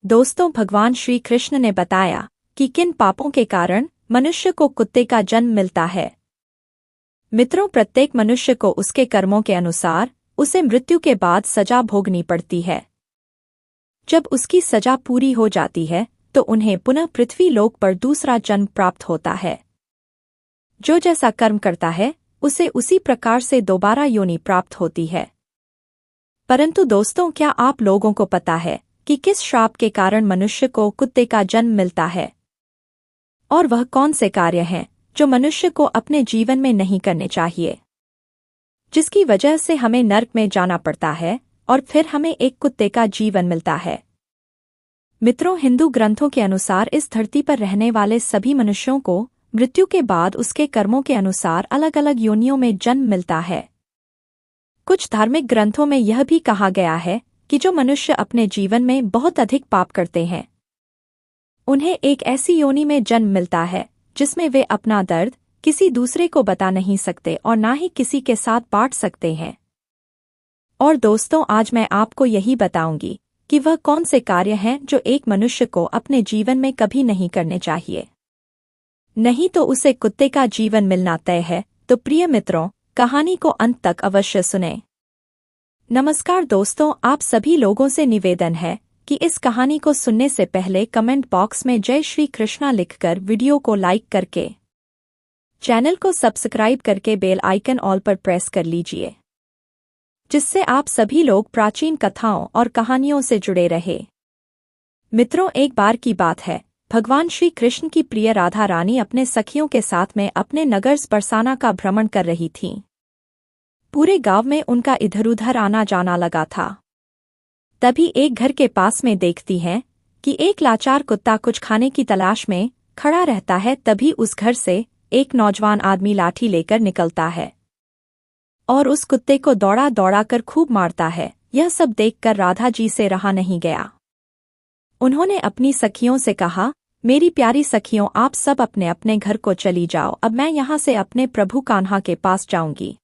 दोस्तों, भगवान श्री कृष्ण ने बताया कि किन पापों के कारण मनुष्य को कुत्ते का जन्म मिलता है। मित्रों, प्रत्येक मनुष्य को उसके कर्मों के अनुसार उसे मृत्यु के बाद सजा भोगनी पड़ती है। जब उसकी सजा पूरी हो जाती है तो उन्हें पुनः पृथ्वी लोक पर दूसरा जन्म प्राप्त होता है। जो जैसा कर्म करता है उसे उसी प्रकार से दोबारा योनि प्राप्त होती है। परंतु दोस्तों, क्या आप लोगों को पता है कि किस श्राप के कारण मनुष्य को कुत्ते का जन्म मिलता है? और वह कौन से कार्य हैं जो मनुष्य को अपने जीवन में नहीं करने चाहिए, जिसकी वजह से हमें नरक में जाना पड़ता है और फिर हमें एक कुत्ते का जीवन मिलता है? मित्रों, हिंदू ग्रंथों के अनुसार इस धरती पर रहने वाले सभी मनुष्यों को मृत्यु के बाद उसके कर्मों के अनुसार अलग अलग योनियों में जन्म मिलता है। कुछ धार्मिक ग्रंथों में यह भी कहा गया है कि जो मनुष्य अपने जीवन में बहुत अधिक पाप करते हैं उन्हें एक ऐसी योनि में जन्म मिलता है जिसमें वे अपना दर्द किसी दूसरे को बता नहीं सकते और ना ही किसी के साथ बांट सकते हैं। और दोस्तों, आज मैं आपको यही बताऊंगी कि वह कौन से कार्य हैं जो एक मनुष्य को अपने जीवन में कभी नहीं करने चाहिए, नहीं तो उसे कुत्ते का जीवन मिलना तय है। तो प्रिय मित्रों, कहानी को अंत तक अवश्य सुनें। नमस्कार दोस्तों, आप सभी लोगों से निवेदन है कि इस कहानी को सुनने से पहले कमेंट बॉक्स में जय श्री कृष्णा लिखकर वीडियो को लाइक करके चैनल को सब्सक्राइब करके बेल आइकन ऑल पर प्रेस कर लीजिए, जिससे आप सभी लोग प्राचीन कथाओं और कहानियों से जुड़े रहे। मित्रों, एक बार की बात है, भगवान श्री कृष्ण की प्रिय राधा रानी अपने सखियों के साथ में अपने नगर बरसाना का भ्रमण कर रही थीं। पूरे गांव में उनका इधर-उधर आना जाना लगा था। तभी एक घर के पास में देखती हैं कि एक लाचार कुत्ता कुछ खाने की तलाश में खड़ा रहता है। तभी उस घर से एक नौजवान आदमी लाठी लेकर निकलता है और उस कुत्ते को दौड़ा दौड़ा कर खूब मारता है। यह सब देखकर राधा जी से रहा नहीं गया। उन्होंने अपनी सखियों से कहा, मेरी प्यारी सखियों, आप सब अपने अपने घर को चली जाओ। अब मैं यहाँ से अपने प्रभु कान्हा के पास जाऊंगी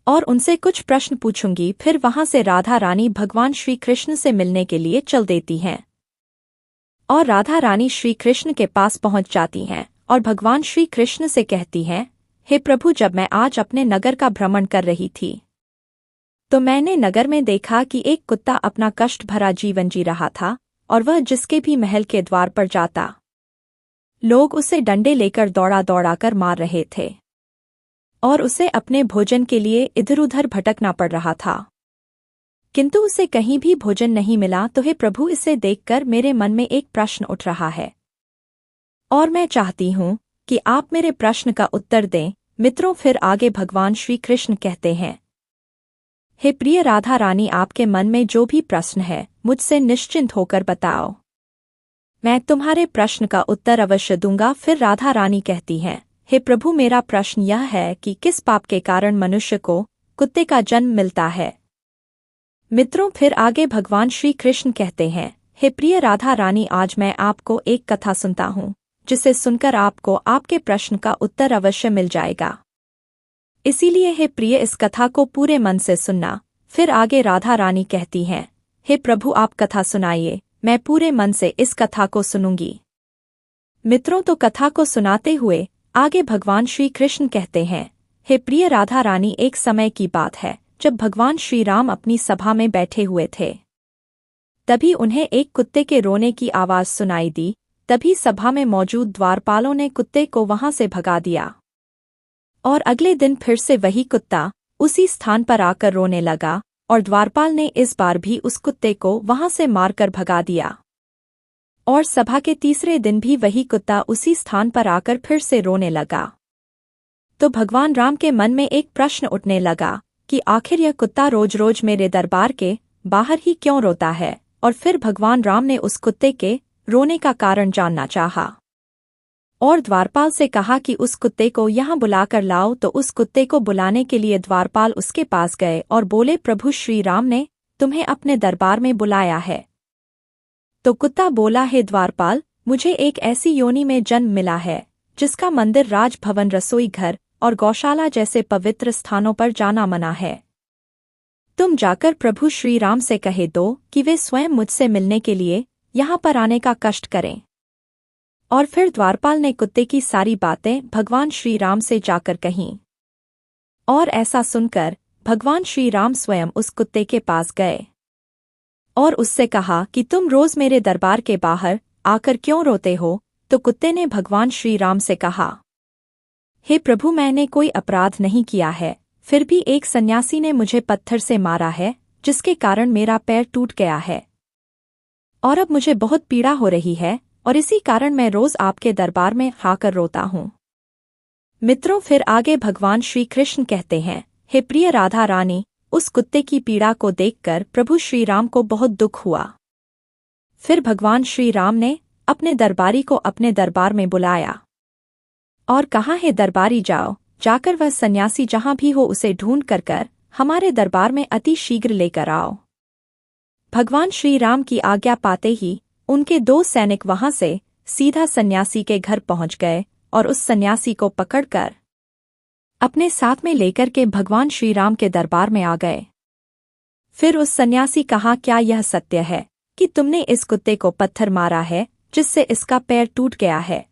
और उनसे कुछ प्रश्न पूछूंगी। फिर वहां से राधा रानी भगवान श्री कृष्ण से मिलने के लिए चल देती हैं। और राधा रानी श्री कृष्ण के पास पहुंच जाती हैं और भगवान श्री कृष्ण से कहती हैं, हे प्रभु, जब मैं आज अपने नगर का भ्रमण कर रही थी तो मैंने नगर में देखा कि एक कुत्ता अपना कष्ट भरा जीवन जी रहा था और वह जिसके भी महल के द्वार पर जाता लोग उसे डंडे लेकर दौड़ा दौड़ा कर मार रहे थे और उसे अपने भोजन के लिए इधर-उधर भटकना पड़ रहा था, किंतु उसे कहीं भी भोजन नहीं मिला। तो हे प्रभु, इसे देखकर मेरे मन में एक प्रश्न उठ रहा है और मैं चाहती हूँ कि आप मेरे प्रश्न का उत्तर दें। मित्रों, फिर आगे भगवान श्री कृष्ण कहते हैं, हे प्रिय राधा रानी, आपके मन में जो भी प्रश्न है मुझसे निश्चिंत होकर बताओ, मैं तुम्हारे प्रश्न का उत्तर अवश्य दूंगा। फिर राधा रानी कहती हैं, हे प्रभु, मेरा प्रश्न यह है कि किस पाप के कारण मनुष्य को कुत्ते का जन्म मिलता है? मित्रों, फिर आगे भगवान श्री कृष्ण कहते हैं, हे प्रिय राधा रानी, आज मैं आपको एक कथा सुनता हूँ जिसे सुनकर आपको आपके प्रश्न का उत्तर अवश्य मिल जाएगा। इसीलिए हे प्रिय, इस कथा को पूरे मन से सुनना। फिर आगे राधा रानी कहती हैं, हे प्रभु, आप कथा सुनाइए, मैं पूरे मन से इस कथा को सुनूंगी। मित्रों, तो कथा को सुनाते हुए आगे भगवान श्री कृष्ण कहते हैं, हे प्रिय राधा रानी, एक समय की बात है जब भगवान श्री राम अपनी सभा में बैठे हुए थे। तभी उन्हें एक कुत्ते के रोने की आवाज सुनाई दी। तभी सभा में मौजूद द्वारपालों ने कुत्ते को वहां से भगा दिया और अगले दिन फिर से वही कुत्ता उसी स्थान पर आकर रोने लगा और द्वारपाल ने इस बार भी उस कुत्ते को वहां से मारकर भगा दिया। और सभा के तीसरे दिन भी वही कुत्ता उसी स्थान पर आकर फिर से रोने लगा। तो भगवान राम के मन में एक प्रश्न उठने लगा कि आखिर यह कुत्ता रोज रोज मेरे दरबार के बाहर ही क्यों रोता है? और फिर भगवान राम ने उस कुत्ते के रोने का कारण जानना चाहा और द्वारपाल से कहा कि उस कुत्ते को यहाँ बुलाकर लाओ। तो उस कुत्ते को बुलाने के लिए द्वारपाल उसके पास गए और बोले, प्रभु श्री राम ने तुम्हें अपने दरबार में बुलाया है। तो कुत्ता बोला, हे द्वारपाल, मुझे एक ऐसी योनि में जन्म मिला है जिसका मंदिर, राजभवन, रसोई घर और गौशाला जैसे पवित्र स्थानों पर जाना मना है। तुम जाकर प्रभु श्री राम से कहे दो कि वे स्वयं मुझसे मिलने के लिए यहाँ पर आने का कष्ट करें। और फिर द्वारपाल ने कुत्ते की सारी बातें भगवान श्री राम से जाकर कहीं। और ऐसा सुनकर भगवान श्री राम स्वयं उस कुत्ते के पास गए और उससे कहा कि तुम रोज मेरे दरबार के बाहर आकर क्यों रोते हो। तो कुत्ते ने भगवान श्री राम से कहा, हे प्रभु, मैंने कोई अपराध नहीं किया है, फिर भी एक सन्यासी ने मुझे पत्थर से मारा है, जिसके कारण मेरा पैर टूट गया है और अब मुझे बहुत पीड़ा हो रही है, और इसी कारण मैं रोज आपके दरबार में आकर रोता हूँ। मित्रों, फिर आगे भगवान श्री कृष्ण कहते हैं, हे प्रिय राधा रानी, उस कुत्ते की पीड़ा को देखकर प्रभु श्री राम को बहुत दुख हुआ। फिर भगवान श्री राम ने अपने दरबारी को अपने दरबार में बुलाया और कहा, हे दरबारी, जाओ, जाकर वह सन्यासी जहां भी हो उसे ढूंढ कर हमारे दरबार में अति शीघ्र लेकर आओ। भगवान श्री राम की आज्ञा पाते ही उनके 2 सैनिक वहां से सीधा सन्यासी के घर पहुंच गए और उस सन्यासी को पकड़कर अपने साथ में लेकर के भगवान श्री राम के दरबार में आ गए। फिर उस सन्यासी कहा, क्या यह सत्य है कि तुमने इस कुत्ते को पत्थर मारा है, जिससे इसका पैर टूट गया है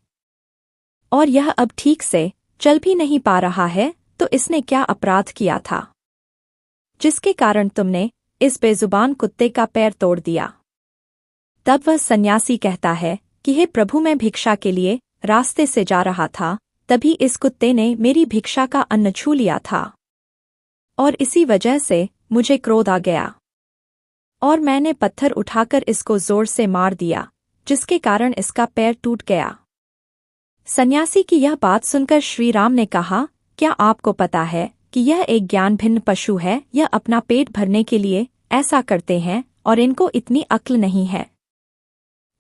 और यह अब ठीक से चल भी नहीं पा रहा है? तो इसने क्या अपराध किया था जिसके कारण तुमने इस बेजुबान कुत्ते का पैर तोड़ दिया? तब वह सन्यासी कहता है कि हे प्रभु, मैं भिक्षा के लिए रास्ते से जा रहा था, तभी इस कुत्ते ने मेरी भिक्षा का अन्न छू लिया था और इसी वजह से मुझे क्रोध आ गया और मैंने पत्थर उठाकर इसको जोर से मार दिया, जिसके कारण इसका पैर टूट गया। सन्यासी की यह बात सुनकर श्री राम ने कहा, क्या आपको पता है कि यह एक ज्ञान भिन्न पशु है? यह अपना पेट भरने के लिए ऐसा करते हैं और इनको इतनी अक्ल नहीं है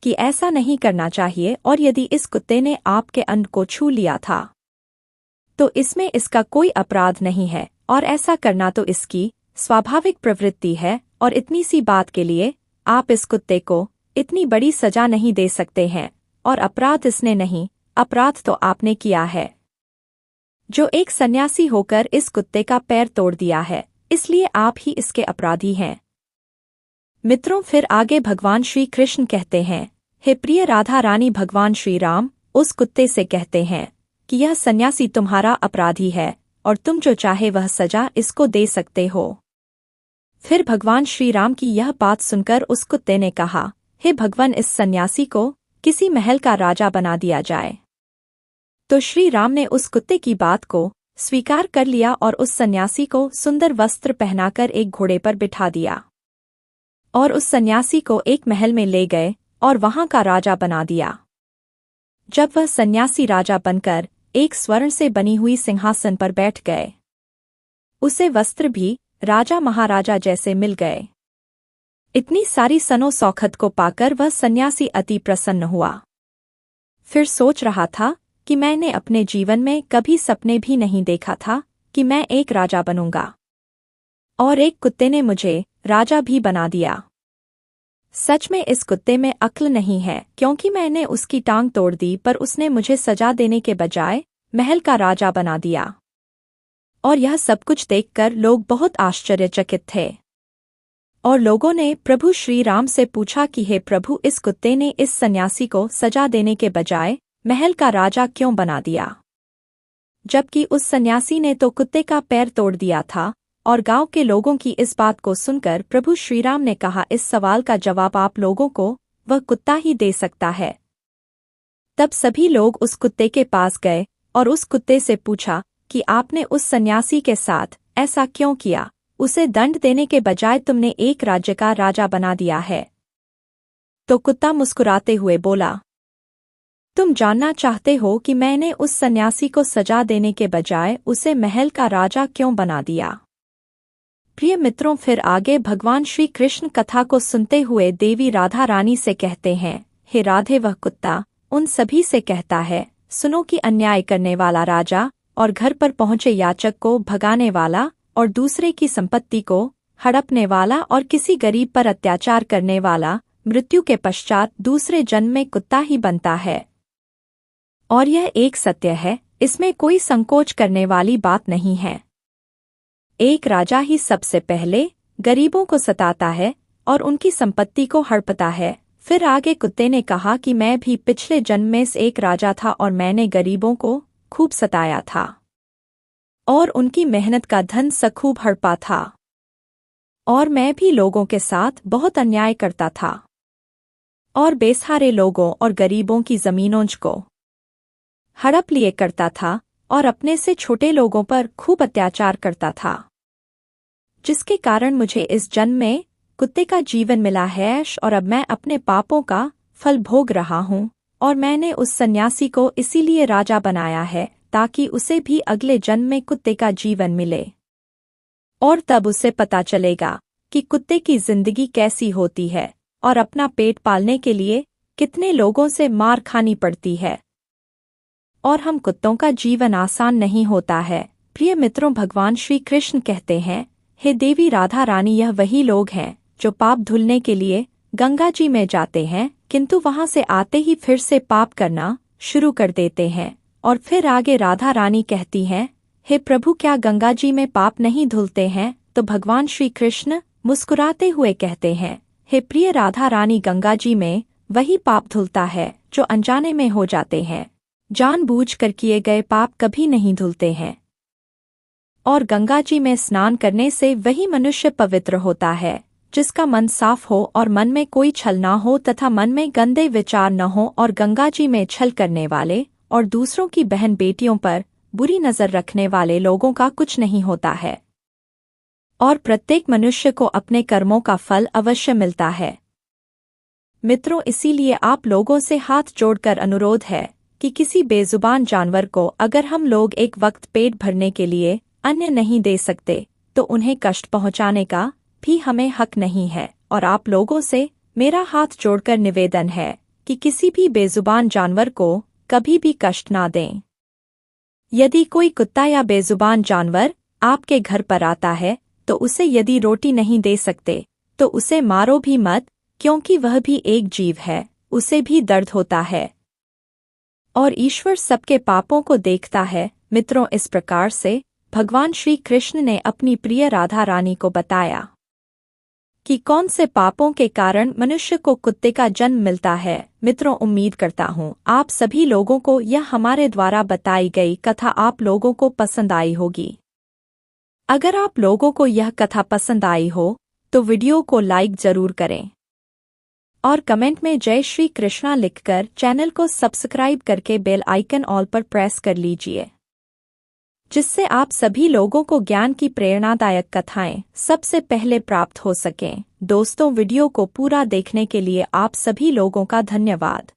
कि ऐसा नहीं करना चाहिए, और यदि इस कुत्ते ने आपके अन्न को छू लिया था तो इसमें इसका कोई अपराध नहीं है और ऐसा करना तो इसकी स्वाभाविक प्रवृत्ति है, और इतनी सी बात के लिए आप इस कुत्ते को इतनी बड़ी सजा नहीं दे सकते हैं, और अपराध इसने नहीं, अपराध तो आपने किया है, जो एक सन्यासी होकर इस कुत्ते का पैर तोड़ दिया है, इसलिए आप ही इसके अपराधी हैं। मित्रों, फिर आगे भगवान श्री कृष्ण कहते हैं, हे प्रिय राधा रानी, भगवान श्री राम उस कुत्ते से कहते हैं कि यह सन्यासी तुम्हारा अपराधी है और तुम जो चाहे वह सजा इसको दे सकते हो। फिर भगवान श्री राम की यह बात सुनकर उस कुत्ते ने कहा, हे भगवान, इस सन्यासी को किसी महल का राजा बना दिया जाए। तो श्री राम ने उस कुत्ते की बात को स्वीकार कर लिया और उस सन्यासी को सुंदर वस्त्र पहनाकर एक घोड़े पर बिठा दिया और उस सन्यासी को एक महल में ले गए और वहां का राजा बना दिया। जब वह सन्यासी राजा बनकर एक स्वर्ण से बनी हुई सिंहासन पर बैठ गए, उसे वस्त्र भी राजा महाराजा जैसे मिल गए। इतनी सारी सनो सौखत को पाकर वह सन्यासी अति प्रसन्न हुआ। फिर सोच रहा था कि मैंने अपने जीवन में कभी सपने भी नहीं देखा था कि मैं एक राजा बनूंगा, और एक कुत्ते ने मुझे राजा भी बना दिया। सच में इस कुत्ते में अक्ल नहीं है, क्योंकि मैंने उसकी टांग तोड़ दी, पर उसने मुझे सजा देने के बजाय महल का राजा बना दिया। और यह सब कुछ देखकर लोग बहुत आश्चर्यचकित थे, और लोगों ने प्रभु श्री राम से पूछा कि हे प्रभु, इस कुत्ते ने इस सन्यासी को सजा देने के बजाय महल का राजा क्यों बना दिया, जबकि उस सन्यासी ने तो कुत्ते का पैर तोड़ दिया था। और गांव के लोगों की इस बात को सुनकर प्रभु श्रीराम ने कहा, इस सवाल का जवाब आप लोगों को वह कुत्ता ही दे सकता है। तब सभी लोग उस कुत्ते के पास गए और उस कुत्ते से पूछा कि आपने उस सन्यासी के साथ ऐसा क्यों किया? उसे दंड देने के बजाय तुमने एक राज्य का राजा बना दिया है। तो कुत्ता मुस्कुराते हुए बोला, तुम जानना चाहते हो कि मैंने उस सन्यासी को सजा देने के बजाय उसे महल का राजा क्यों बना दिया? प्रिय मित्रों, फिर आगे भगवान श्री कृष्ण कथा को सुनते हुए देवी राधा रानी से कहते हैं, हे राधे, वह कुत्ता उन सभी से कहता है, सुनो कि अन्याय करने वाला राजा और घर पर पहुंचे याचक को भगाने वाला और दूसरे की संपत्ति को हड़पने वाला और किसी गरीब पर अत्याचार करने वाला मृत्यु के पश्चात दूसरे जन्म में कुत्ता ही बनता है। और यह एक सत्य है, इसमें कोई संकोच करने वाली बात नहीं है। एक राजा ही सबसे पहले गरीबों को सताता है और उनकी संपत्ति को हड़पता है, फिर आगे कुत्ते ने कहा कि मैं भी पिछले जन्म में से एक राजा था और मैंने गरीबों को खूब सताया था और उनकी मेहनत का धन खूब हड़पा था, और मैं भी लोगों के साथ बहुत अन्याय करता था और बेसहारे लोगों और गरीबों की जमीनों को हड़प लिए करता था और अपने से छोटे लोगों पर खूब अत्याचार करता था, जिसके कारण मुझे इस जन्म में कुत्ते का जीवन मिला है और अब मैं अपने पापों का फल भोग रहा हूँ। और मैंने उस सन्यासी को इसीलिए राजा बनाया है ताकि उसे भी अगले जन्म में कुत्ते का जीवन मिले, और तब उसे पता चलेगा कि कुत्ते की जिंदगी कैसी होती है और अपना पेट पालने के लिए कितने लोगों से मार खानी पड़ती है। और हम कुत्तों का जीवन आसान नहीं होता है। प्रिय मित्रों, भगवान श्री कृष्ण कहते हैं, हे देवी राधा रानी, यह वही लोग हैं जो पाप धुलने के लिए गंगा जी में जाते हैं, किंतु वहां से आते ही फिर से पाप करना शुरू कर देते हैं। और फिर आगे राधा रानी कहती हैं, हे प्रभु, क्या गंगा जी में पाप नहीं धुलते हैं? तो भगवान श्री कृष्ण मुस्कुराते हुए कहते हैं, हे प्रिय राधा रानी, गंगा जी में वही पाप धुलता है जो अनजाने में हो जाते हैं। जानबूझकर किए गए पाप कभी नहीं धुलते हैं। और गंगा जी में स्नान करने से वही मनुष्य पवित्र होता है जिसका मन साफ हो और मन में कोई छल न हो तथा मन में गंदे विचार न हो। और गंगा जी में छल करने वाले और दूसरों की बहन बेटियों पर बुरी नजर रखने वाले लोगों का कुछ नहीं होता है। और प्रत्येक मनुष्य को अपने कर्मों का फल अवश्य मिलता है। मित्रों, इसीलिए आप लोगों से हाथ जोड़कर अनुरोध है कि किसी बेजुबान जानवर को अगर हम लोग एक वक्त पेट भरने के लिए अन्न नहीं दे सकते तो उन्हें कष्ट पहुंचाने का भी हमें हक नहीं है। और आप लोगों से मेरा हाथ जोड़कर निवेदन है कि किसी भी बेजुबान जानवर को कभी भी कष्ट ना दें। यदि कोई कुत्ता या बेजुबान जानवर आपके घर पर आता है तो उसे यदि रोटी नहीं दे सकते तो उसे मारो भी मत, क्योंकि वह भी एक जीव है, उसे भी दर्द होता है और ईश्वर सबके पापों को देखता है। मित्रों, इस प्रकार से भगवान श्री कृष्ण ने अपनी प्रिय राधा रानी को बताया कि कौन से पापों के कारण मनुष्य को कुत्ते का जन्म मिलता है। मित्रों, उम्मीद करता हूँ आप सभी लोगों को यह हमारे द्वारा बताई गई कथा आप लोगों को पसंद आई होगी। अगर आप लोगों को यह कथा पसंद आई हो तो वीडियो को लाइक जरूर करें और कमेंट में जय श्री कृष्णा लिखकर चैनल को सब्सक्राइब करके बेल आइकन ऑल पर प्रेस कर लीजिए, जिससे आप सभी लोगों को ज्ञान की प्रेरणादायक कथाएं सबसे पहले प्राप्त हो सकें। दोस्तों, वीडियो को पूरा देखने के लिए आप सभी लोगों का धन्यवाद।